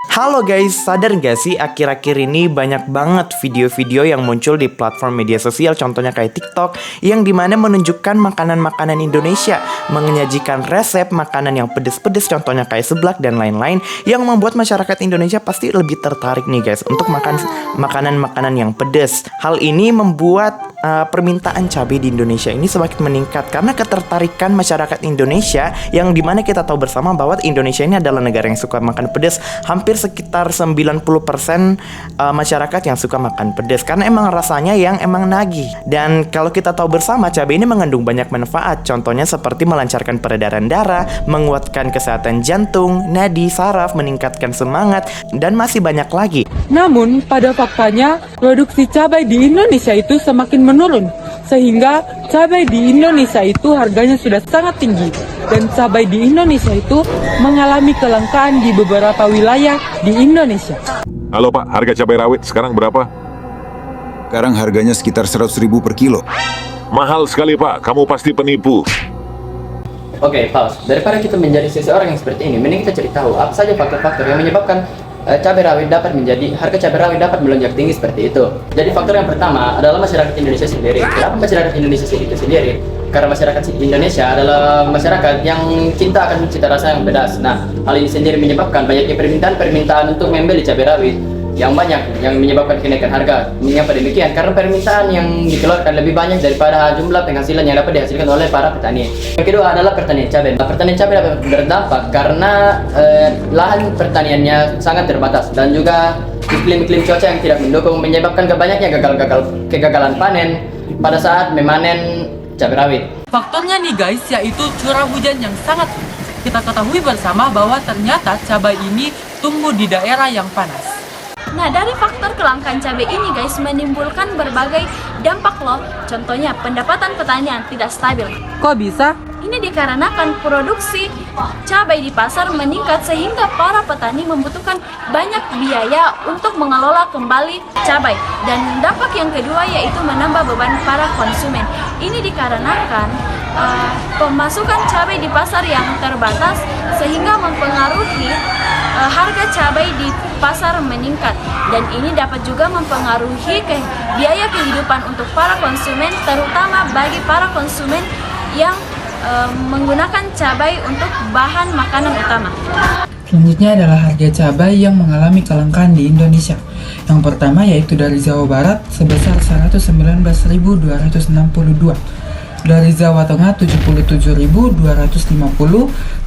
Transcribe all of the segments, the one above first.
Halo guys, sadar gak sih akhir-akhir ini banyak banget video-video yang muncul di platform media sosial, contohnya kayak TikTok, yang dimana menunjukkan makanan-makanan Indonesia, menyajikan resep makanan yang pedes-pedes, contohnya kayak seblak dan lain-lain, yang membuat masyarakat Indonesia pasti lebih tertarik nih guys untuk makan makanan-makanan yang pedes. Hal ini membuat permintaan cabai di Indonesia ini semakin meningkat karena ketertarikan masyarakat Indonesia, yang dimana kita tahu bersama bahwa Indonesia ini adalah negara yang suka makan pedas. Hampir sekitar 90% masyarakat yang suka makan pedas karena emang rasanya yang emang nagih. Dan kalau kita tahu bersama, cabai ini mengandung banyak manfaat, contohnya seperti melancarkan peredaran darah, menguatkan kesehatan jantung, nadi, saraf, meningkatkan semangat, dan masih banyak lagi. Namun, pada faktanya, produksi cabai di Indonesia itu semakin menurun, sehingga cabai di Indonesia itu harganya sudah sangat tinggi, dan cabai di Indonesia itu mengalami kelangkaan di beberapa wilayah di Indonesia. Halo Pak, harga cabai rawit sekarang berapa? Sekarang harganya sekitar 100.000 per kilo. Mahal sekali Pak, kamu pasti penipu. Oke, pause. Daripada kita menjadi seseorang yang seperti ini, mending kita cari tahu apa saja faktor-faktor yang menyebabkan cabai rawit dapat harga cabai rawit dapat melonjak tinggi seperti itu. Jadi faktor yang pertama adalah masyarakat Indonesia sendiri. Kenapa masyarakat Indonesia itu sendiri? Karena masyarakat Indonesia adalah masyarakat yang cinta akan cita rasa yang pedas. Nah, hal ini sendiri menyebabkan banyaknya permintaan untuk membeli cabai rawit yang banyak, yang menyebabkan kenaikan harga. Mengapa demikian? Karena permintaan yang dikeluarkan lebih banyak daripada jumlah penghasilan yang dapat dihasilkan oleh para petani. Yang kedua adalah pertanian cabai. Pertanian cabai dapat berdampak karena lahan pertaniannya sangat terbatas, dan juga iklim cuaca yang tidak mendukung menyebabkan banyaknya kegagalan panen pada saat memanen cabai rawit. Faktornya nih guys, yaitu curah hujan yang sangat kita ketahui bersama bahwa ternyata cabai ini tumbuh di daerah yang panas. Nah, dari faktor kelangkaan cabai ini guys menimbulkan berbagai dampak loh. Contohnya pendapatan petani yang tidak stabil. Kok bisa? Ini dikarenakan produksi cabai di pasar meningkat sehingga para petani membutuhkan banyak biaya untuk mengelola kembali cabai. Dan dampak yang kedua yaitu menambah beban para konsumen. Ini dikarenakan pemasukan cabai di pasar yang terbatas sehingga mempengaruhi harga cabai di pasar meningkat, dan ini dapat juga mempengaruhi biaya kehidupan untuk para konsumen, terutama bagi para konsumen yang menggunakan cabai untuk bahan makanan utama. Selanjutnya adalah harga cabai yang mengalami kelangkaan di Indonesia. Yang pertama yaitu dari Jawa Barat sebesar 119.262, dari Jawa Tengah 77.250,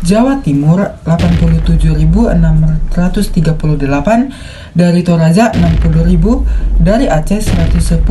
Jawa Timur 87.638, dari Toraja 60.000, dari Aceh 110.000,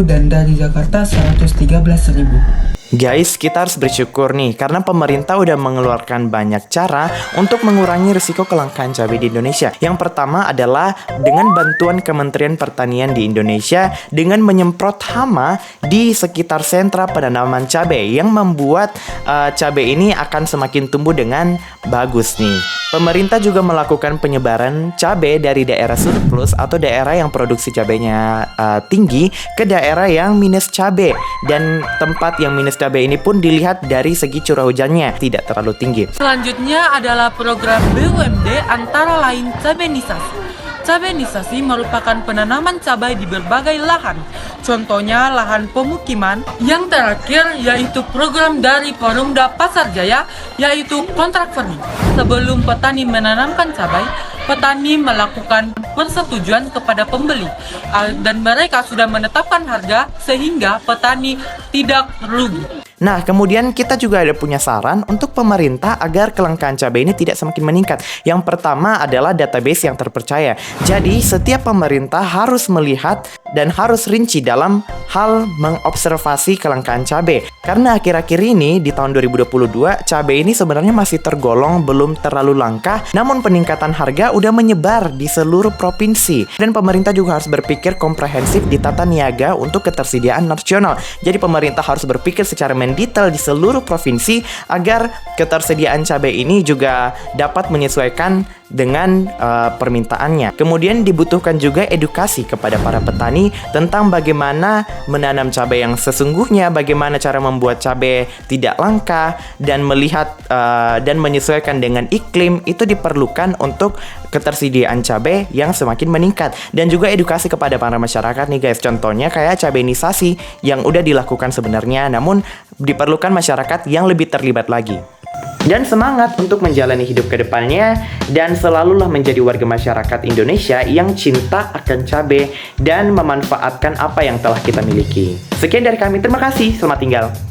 dan dari Jakarta 113.000. Guys, kita harus bersyukur nih karena pemerintah udah mengeluarkan banyak cara untuk mengurangi risiko kelangkaan cabai di Indonesia. Yang pertama adalah dengan bantuan Kementerian Pertanian di Indonesia dengan menyemprot hama di sekitar sentra penanaman cabai yang membuat cabai ini akan semakin tumbuh dengan bagus nih. Pemerintah juga melakukan penyebaran cabai dari daerah surplus atau daerah yang produksi cabainya tinggi ke daerah yang minus cabai, dan tempat yang minus cabai ini pun dilihat dari segi curah hujannya tidak terlalu tinggi. Selanjutnya adalah program BUMD antara lain cabenisasi. Cabenisasi merupakan penanaman cabai di berbagai lahan, contohnya lahan pemukiman. Yang terakhir yaitu program dari Porumda Pasar Jaya, yaitu kontrak farming. Sebelum petani menanamkan cabai, petani melakukan persetujuan kepada pembeli, dan mereka sudah menetapkan harga sehingga petani tidak rugi. Nah, kemudian kita juga ada punya saran untuk pemerintah agar kelangkaan cabai ini tidak semakin meningkat. Yang pertama adalah database yang terpercaya. Jadi, setiap pemerintah harus melihat dan harus rinci dalam hal mengobservasi kelangkaan cabai. Karena akhir-akhir ini di tahun 2022, cabai ini sebenarnya masih tergolong belum terlalu langka, namun peningkatan harga udah menyebar di seluruh provinsi. Dan pemerintah juga harus berpikir komprehensif di tata niaga untuk ketersediaan nasional. Jadi pemerintah harus berpikir secara dengan detail di seluruh provinsi agar ketersediaan cabai ini juga dapat menyesuaikan dengan permintaannya. Kemudian dibutuhkan juga edukasi kepada para petani tentang bagaimana menanam cabai yang sesungguhnya, bagaimana cara membuat cabai tidak langka, dan melihat dan menyesuaikan dengan iklim itu diperlukan untuk ketersediaan cabai yang semakin meningkat. Dan juga edukasi kepada para masyarakat nih guys, contohnya kayak cabainisasi yang udah dilakukan sebenarnya, namun diperlukan masyarakat yang lebih terlibat lagi. Dan semangat untuk menjalani hidup ke depannya, dan selalulah menjadi warga masyarakat Indonesia yang cinta akan cabai dan memanfaatkan apa yang telah kita miliki. Sekian dari kami, terima kasih, selamat tinggal.